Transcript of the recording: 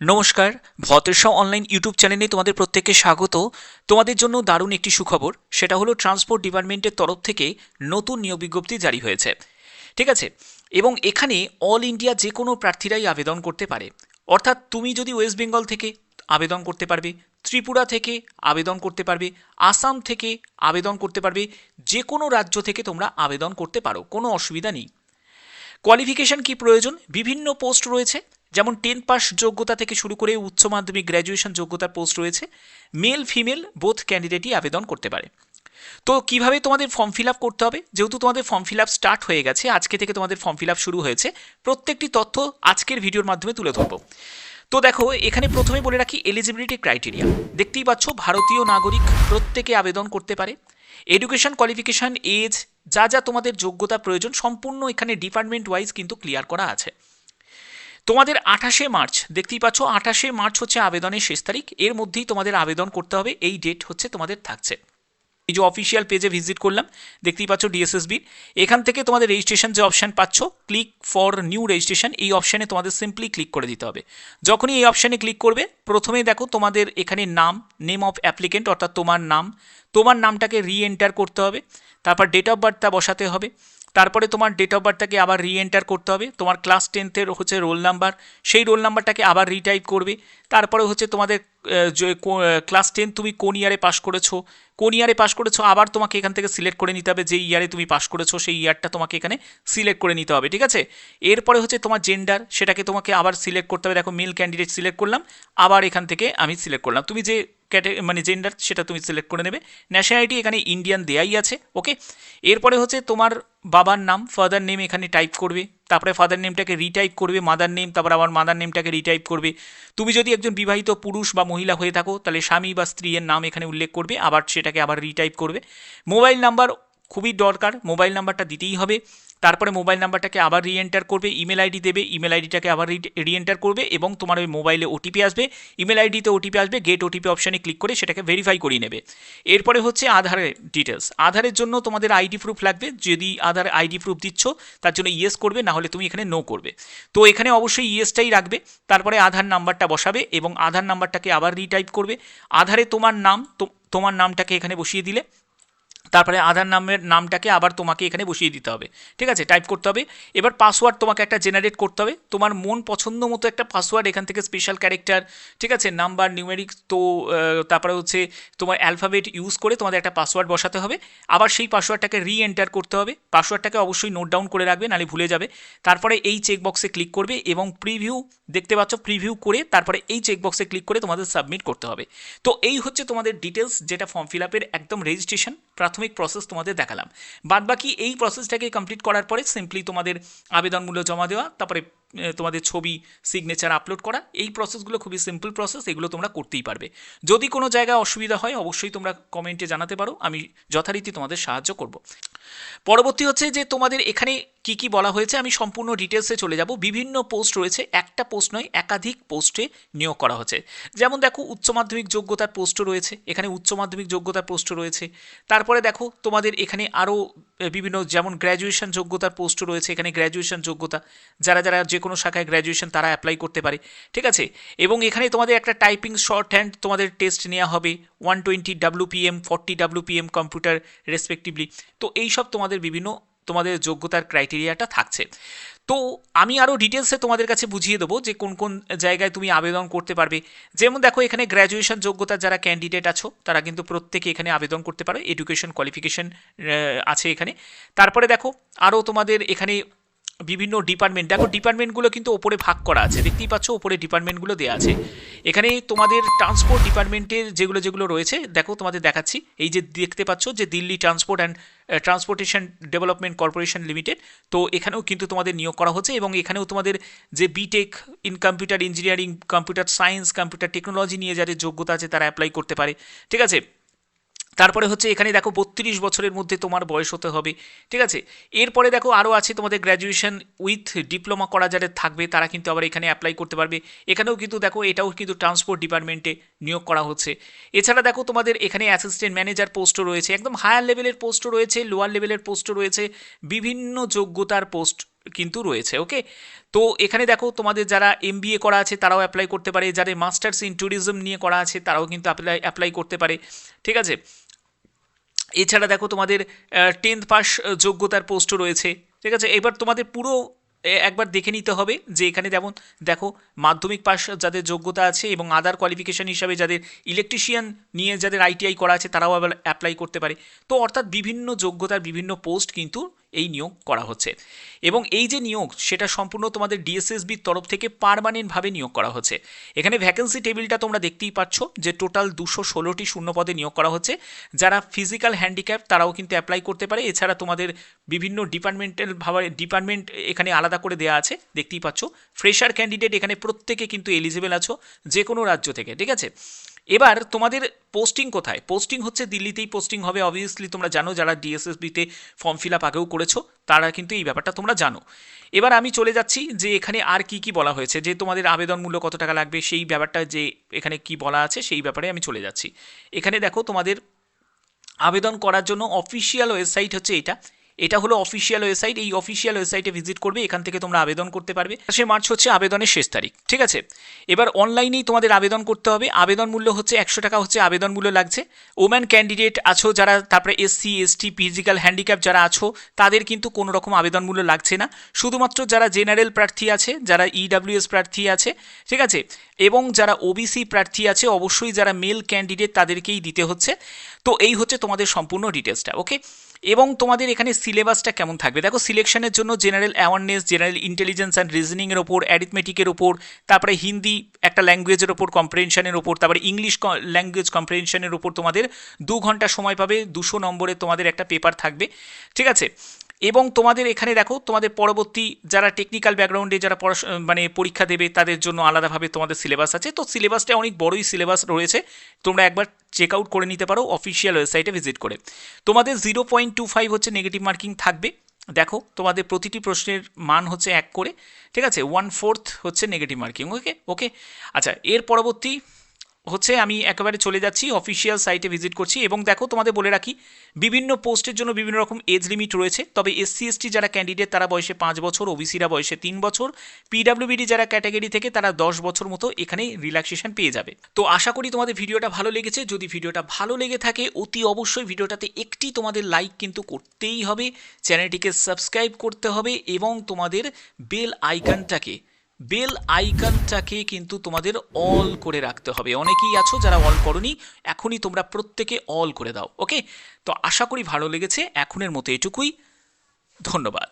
নমস্কার, ভতেরশা online YouTube চ্যানেলে তোমাদের প্রত্যেককে স্বাগত। তোমাদের জন্য দারুণ একটি সুখবর, সেটা হলো ট্রান্সপোর্ট ডিপার্টমেন্টের তরফ থেকে নতুন নিয়োগ বিজ্ঞপ্তি জারি হয়েছে। ঠিক আছে, এবং এখানে অল ইন্ডিয়া যে কোনো প্রার্থীরাই আবেদন করতে পারে। অর্থাৎ তুমি যদি ওয়েস্ট বেঙ্গল থেকে আবেদন করতে পারবে, ত্রিপুরা থেকে আবেদন করতে পারবে, আসাম থেকে আবেদন করতে পারবে, যে কোনো রাজ্য থেকে তোমরা আবেদন করতে পারো, কোনো অসুবিধা নেই। কোয়ালিফিকেশন কি প্রয়োজন? বিভিন্ন পোস্ট রয়েছে, যেমন 10 পাস যোগ্যতা থেকে শুরু করে উচ্চ মাধ্যমিক গ্র্যাজুয়েশন যোগ্যতার পোস্ট রয়েছে। মেল ফিমেল বোথ ক্যান্ডিডেটই আবেদন করতে পারে। তো কিভাবে তোমাদের ফর্ম ফিল আপ করতে হবে? যেহেতু তোমাদের ফর্ম ফিল আপ স্টার্ট হয়ে গেছে, আজকে থেকে তোমাদের ফর্ম ফিল আপ শুরু হয়েছে, প্রত্যেকটি তথ্য আজকের ভিডিওর মাধ্যমে তুলে ধরবো। তো দেখো, এখানে প্রথমে বলে রাখি এলিজিবিলিটি ক্রাইটেরিয়া। দেখতেই পাচ্ছ, ভারতীয় নাগরিক প্রত্যেকে আবেদন করতে পারে। এডুকেশন, কোয়ালিফিকেশন, এজ, যা যা তোমাদের যোগ্যতা প্রয়োজন সম্পূর্ণ এখানে ডিপার্টমেন্ট ওয়াইজ কিন্তু ক্লিয়ার করা আছে। তোমাদের 28শে মার্চ, দেখতেই পাচ্ছ 28শে মার্চ হচ্ছে আবেদনের শেষ তারিখ। এর মধ্যেই তোমাদের আবেদন করতে হবে, এই ডেট হচ্ছে তোমাদের থাকছে। এই যে অফিসিয়াল পেজে ভিজিট করলাম, দেখতেই পাচ্ছ ডিএসএসবি, এখান থেকে তোমাদের রেজিস্ট্রেশন যে অপশান পাচ্ছ, ক্লিক ফর নিউ রেজিস্ট্রেশন, এই অপশানে তোমাদের সিম্পলি ক্লিক করে দিতে হবে। যখনই এই অপশানে ক্লিক করবে, প্রথমে দেখো তোমাদের এখানে নাম, নেম অফ অ্যাপ্লিকেন্ট, অর্থাৎ তোমার নামটাকে রি এন্টার করতে হবে। তারপর ডেট অফ বার্থটা বসাতে হবে। তারপরে তোমার ডেট অফ বার্থটাকে আবার রি এন্টার করতে হবে। তোমার ক্লাস 10-এর হচ্ছে রোল নাম্বার, সেই রোল নাম্বারটাকে আবার রিটাইপ করবে। তারপরে হচ্ছে তোমাদের ক্লাস 10 তুমি কোন ইয়ারে পাস করেছো, আবার তোমাকে এখান থেকে সিলেক্ট করে নিতে হবে। যে ইয়ারে তুমি পাস করেছো সেই ইয়ারটা তোমাকে এখানে সিলেক্ট করে নিতে হবে, ঠিক আছে। এরপরে হচ্ছে তোমার জেন্ডার, সেটাকে তোমাকে আবার সিলেক্ট করতে হবে। দেখো, মেল ক্যান্ডিডেট সিলেক্ট করলাম, আবার এখান থেকে আমি সিলেক্ট করলাম। তুমি যে জেন্ডার সেটা তুমি সিলেক্ট করে নেবে। ন্যাশনালিটি এখানে ইন্ডিয়ান দেয়াই আছে, ওকে। এরপরে হচ্ছে তোমার বাবার নাম, ফাদার নেম এখানে টাইপ করবে। তারপরে ফাদার নেমটাকে রিটাইপ করবে, মাদার নেম, তারপর আবার মাদার নেমটাকে রিটাইপ করবে। তুমি যদি একজন বিবাহিত পুরুষ বা মহিলা হয়ে থাকো, তাহলে স্বামী বা স্ত্রীর নাম এখানে উল্লেখ করবে, আবার সেটাকে আবার রিটাইপ করবে। মোবাইল নাম্বার খুবই দরকার, মোবাইল নাম্বারটা দিতেই হবে। তারপরে মোবাইল নাম্বারটাকে আবার রি এন্টার করবে, ইমেল আইডি দেবে, ইমেল আইডিটাকে আবার রি এন্টার করবে, এবং তোমার ওই মোবাইলে ওটিপি আসবে, ইমেল আইডিতে ওটিপি আসবে, গেট ওটিপি অপশানে ক্লিক করে সেটাকে ভেরিফাই করিয়ে নেবে। এরপরে হচ্ছে আধারের ডিটেলস। আধারের জন্য তোমাদের আইডি প্রুফ লাগবে। যদি আধার আইডি প্রুফ দিচ্ছ, তার জন্য ইয়েস করবে, না হলে তুমি এখানে নো করবে। তো এখানে অবশ্যই ইয়েসটাই রাখবে। তারপরে আধার নাম্বারটা বসাবে এবং আধার নাম্বারটাকে আবার রিটাইপ করবে। আধারে তোমার নাম, তোমার নামটাকে এখানে বসিয়ে দিলে, তারপরে আধার নামটাকে আবার তোমাকে এখানে বসিয়ে দিতে হবে, ঠিক আছে, টাইপ করতে হবে। এবার পাসওয়ার্ড তোমাকে একটা জেনারেট করতে হবে, তোমার মন পছন্দ মতো একটা পাসওয়ার্ড, এখান থেকে স্পেশাল ক্যারেক্টার, ঠিক আছে, নাম্বার, নিউমেরিক্স, তো তারপরে হচ্ছে তোমার অ্যালফাবেট ইউজ করে তোমাদের একটা পাসওয়ার্ড বসাতে হবে। আবার সেই পাসওয়ার্ডটাকে রি এন্টার করতে হবে। পাসওয়ার্ডটাকে অবশ্যই নোট ডাউন করে রাখবে, নাহলে ভুলে যাবে। তারপরে এই চেকবক্সে ক্লিক করবে এবং প্রিভিউ, দেখতে পাচ্ছ, প্রিভিউ করে তারপরে এই চেকবক্সে ক্লিক করে তোমাদের সাবমিট করতে হবে। তো এই হচ্ছে তোমাদের ডিটেলস, যেটা ফর্ম ফিল আপের একদম রেজিস্ট্রেশন প্রাথমিক প্রসেস তোমাদের দেখালাম। বাদবাকি এই প্রসেসটাকে কমপ্লিট করার পরে সিম্পলি তোমাদের আবেদনমূল্য জমা দেওয়া, তারপরে তোমাদের ছবি, সিগনেচার আপলোড করা, এই প্রসেসগুলো খুবই সিম্পল প্রসেস, এগুলো তোমরা করতেই পারবে। যদি কোনো জায়গায় অসুবিধা হয় অবশ্যই তোমরা কমেন্টে জানাতে পারো, আমি যথারীতি তোমাদের সাহায্য করব। পরবর্তী হচ্ছে যে তোমাদের এখানে কি কি বলা হয়েছে, আমি সম্পূর্ণ ডিটেলসে চলে যাব। বিভিন্ন পোস্ট রয়েছে, একটা পোস্ট নয়, একাধিক পোস্টে নিয়োগ করা হচ্ছে। যেমন দেখো, উচ্চ মাধ্যমিক যোগ্যতার পোস্টও রয়েছে, এখানে উচ্চ মাধ্যমিক যোগ্যতার পোস্টও রয়েছে। তারপরে দেখো তোমাদের এখানে আরও বিভিন্ন, যেমন গ্র্যাজুয়েশন যোগ্যতার পোস্টও রয়েছে, এখানে গ্র্যাজুয়েশন যোগ্যতা, যারা যারা যে কোনো শাখায় গ্র্যাজুয়েশন তারা অ্যাপ্লাই করতে পারে, ঠিক আছে। এবং এখানে তোমাদের একটা টাইপিং শর্ট হ্যান্ড তোমাদের টেস্ট নেওয়া হবে, 120 WPM, 40 WPM কম্পিউটার রেসপেক্টিভলি। তো এইসব তোমাদের বিভিন্ন তোমাদের যোগ্যতার ক্রাইটেরিয়াটা থাকছে। তো আমি আরও ডিটেলসে তোমাদের কাছে বুঝিয়ে দেবো যে কোন কোন জায়গায় তুমি আবেদন করতে পারবে। যেমন দেখো, এখানে গ্র্যাজুয়েশন যোগ্যতার যারা ক্যান্ডিডেট আছো তারা কিন্তু প্রত্যেকে এখানে আবেদন করতে পারো, এডুকেশন কোয়ালিফিকেশন আছে এখানে। তারপরে দেখো, আরও তোমাদের এখানে বিভিন্ন ডিপার্টমেন্ট, দেখো ডিপার্টমেন্টগুলো কিন্তু ওপরে ভাগ করা আছে, দেখতেই পাচ্ছ ওপরে ডিপার্টমেন্টগুলো দেওয়া আছে। এখানে তোমাদের ট্রান্সপোর্ট ডিপার্টমেন্টের যেগুলো যেগুলো রয়েছে, দেখো তোমাদের দেখাচ্ছি, এই যে দেখতে পাচ্ছ যে Delhi transport and transportation development corporation limited, তো এখানেও কিন্তু তোমাদের নিয়োগ করা হচ্ছে। এবং এখানেও তোমাদের যে BTech in computer engineering, computer science, computer technology নিয়ে যাদের যোগ্যতা আছে তারা অ্যাপ্লাই করতে পারে, ঠিক আছে। তারপরে হচ্ছে এখানে দেখো 32 বছরের মধ্যে তোমার বয়স হতে হবে, ঠিক আছে। এরপরে দেখো আরও আছে তোমাদের গ্র্যাজুয়েশন উইথ ডিপ্লোমা করা যাদের থাকবে তারা কিন্তু আবার এখানে অ্যাপ্লাই করতে পারবে। এখানেও কিন্তু দেখো, এটাও কিন্তু ট্রান্সপোর্ট ডিপার্টমেন্টে নিয়োগ করা হচ্ছে। এছাড়া দেখো তোমাদের এখানে অ্যাসিস্ট্যান্ট ম্যানেজার পোস্টও রয়েছে, একদম হায়ার লেভেলের পোস্টও রয়েছে, লোয়ার লেভেলের পোস্টও রয়েছে, বিভিন্ন যোগ্যতার পোস্ট কিন্তু রয়েছে। ওকে, তো এখানে দেখো তোমাদের যারা MBA করা আছে তারাও অ্যাপ্লাই করতে পারে, যাদের মাস্টার্স ইন ট্যুরিজম নিয়ে করা আছে তারাও কিন্তু অ্যাপ্লাই করতে পারে। ঠিক আছে, এছাড়া দেখো তোমাদের 10th পাস যোগ্যতার পোস্টও রয়েছে। ঠিক আছে, এবার তোমাদের পুরো একবার দেখে নিতে হবে যে এখানে যেমন দেখো মাধ্যমিক পাস যাদের যোগ্যতা আছে এবং আদার কোয়ালিফিকেশান হিসাবে যাদের ইলেকট্রিশিয়ান নিয়ে যাদের ITI করা আছে তারাও আবার অ্যাপ্লাই করতে পারে। তো অর্থাৎ বিভিন্ন যোগ্যতার বিভিন্ন পোস্ট কিন্তু এই নিয়োগ করা হচ্ছে, এবং এই যে নিয়োগ সেটা সম্পূর্ণ তোমাদের DSSBর তরফ থেকে পার্মানেন্টভাবে নিয়োগ করা হচ্ছে। এখানে ভ্যাকেন্সি টেবিলটা তোমরা দেখতেই পাচ্ছ যে টোটাল 216টি শূন্য পদে নিয়োগ করা হচ্ছে। যারা ফিজিক্যাল হ্যান্ডিক্যাপ তারাও কিন্তু অ্যাপ্লাই করতে পারে। এছাড়া তোমাদের বিভিন্ন ডিপার্টমেন্ট এখানে আলাদা করে দেওয়া আছে, দেখতেই পাচ্ছ। ফ্রেশার ক্যান্ডিডেট এখানে প্রত্যেকে কিন্তু এলিজিবল আছো যে কোনো রাজ্য থেকে। ঠিক আছে, এবার তোমাদের পোস্টিং কোথায়? পোস্টিং হচ্ছে দিল্লিতেই পোস্টিং হবে। অবভিয়াসলি তোমরা জানো, যারা DSSBতে ফর্ম ফিল আপ আগেও করেছো তারা কিন্তু এই ব্যাপারটা তোমরা জানো। এবার আমি চলে যাচ্ছি যে এখানে আর কি কি বলা হয়েছে, যে তোমাদের আবেদন মূল্য কত টাকা লাগবে সেই ব্যাপারটা যে এখানে কি বলা আছে সেই ব্যাপারে আমি চলে যাচ্ছি। এখানে দেখো তোমাদের আবেদন করার জন্য অফিসিয়াল ওয়েবসাইট হচ্ছে এটা হলো অফিসিয়াল ওয়েবসাইট। এই অফিসিয়াল ওয়েবসাইটে ভিজিট করবে, এখান থেকে তোমরা আবেদন করতে পারবে। 5 মার্চ হচ্ছে আবেদনের শেষ তারিখ। ঠিক আছে, এবার অনলাইনেই তোমাদের আবেদন করতে হবে। আবেদন মূল্য হচ্ছে 100 টাকা হচ্ছে আবেদন মূল্য লাগছে। ওম্যান ক্যান্ডিডেট আছো যারা, তারপরে SC ST ফিজিক্যাল হ্যান্ডিক্যাপ যারা আছো তাদের কিন্তু কোনো রকম আবেদন মূল্য লাগছে না। শুধুমাত্র যারা জেনারেল প্রার্থী আছে, যারা EWS প্রার্থী আছে, ঠিক আছে, এবং যারা OBC প্রার্থী আছে, অবশ্যই যারা মেল ক্যান্ডিডেট তাদেরকেই দিতে হচ্ছে। তো এই হচ্ছে তোমাদের সম্পূর্ণ ডিটেলসটা। ওকে, এবং তোমাদের এখানে সিলেবাসটা কেমন থাকবে দেখো। সিলেকশনের জন্য general awareness, general intelligence and রিজনিংয়ের ওপর, অ্যারিথমেটিকের ওপর, তারপরে হিন্দি একটা ল্যাঙ্গুয়েজের ওপর কম্প্রেনশনের ওপর, তারপরে ইংলিশ ল্যাঙ্গুয়েজ কম্প্রেনশনের ওপর তোমাদের 2 ঘন্টা সময় পাবে। 200 নম্বরে তোমাদের একটা পেপার থাকবে। ঠিক আছে, এবং তোমাদের এখানে দেখো তোমাদের পরবর্তী যারা টেকনিক্যাল ব্যাকগ্রাউন্ডে যারা মানে পরীক্ষা দেবে তাদের জন্য আলাদাভাবে তোমাদের সিলেবাস আছে। তো সিলেবাসটা অনেক বড়ই সিলেবাস রয়েছে, তোমরা একবার চেক আউট করে নিতে পারো অফিসিয়াল ওয়েবসাইটে ভিজিট করে। তোমাদের 0.25 হচ্ছে নেগেটিভ মার্কিং থাকবে। দেখো তোমাদের প্রতিটি প্রশ্নের মান হচ্ছে 1 করে। ঠিক আছে, 1/4 হচ্ছে নেগেটিভ মার্কিং। ওকে, আচ্ছা, এর পরবর্তী হচ্ছে আমি একেবারে চলে যাচ্ছি অফিসিয়াল সাইটে ভিজিট করছি। এবং দেখো তোমাদের বলে রাখি, বিভিন্ন পোস্টের জন্য বিভিন্ন রকম এজ লিমিট রয়েছে। তবে SC ST যারা ক্যান্ডিডেট তারা বয়সে 5 বছর, OBCরা বয়সে 3 বছর, PWBD যারা ক্যাটাগরি থেকে তারা 10 বছর মতো এখানে রিল্যাক্সেশন পেয়ে যাবে। তো আশা করি তোমাদের ভিডিওটা ভালো লেগেছে। যদি ভিডিওটা ভালো লেগে থাকে অতি অবশ্যই ভিডিওটাতে একটি তোমাদের লাইক কিন্তু করতেই হবে, চ্যানেলটিকে সাবস্ক্রাইব করতে হবে, এবং তোমাদের বেল আইকনটাকে কিন্তু তোমাদের অল করে রাখতে হবে। অনেকেই আছো যারা অল করনি, এখনই তোমরা প্রত্যেকে অল করে দাও। ওকে, তো আশা করি ভালো লেগেছে। এখনের মতো এটুকুই, ধন্যবাদ।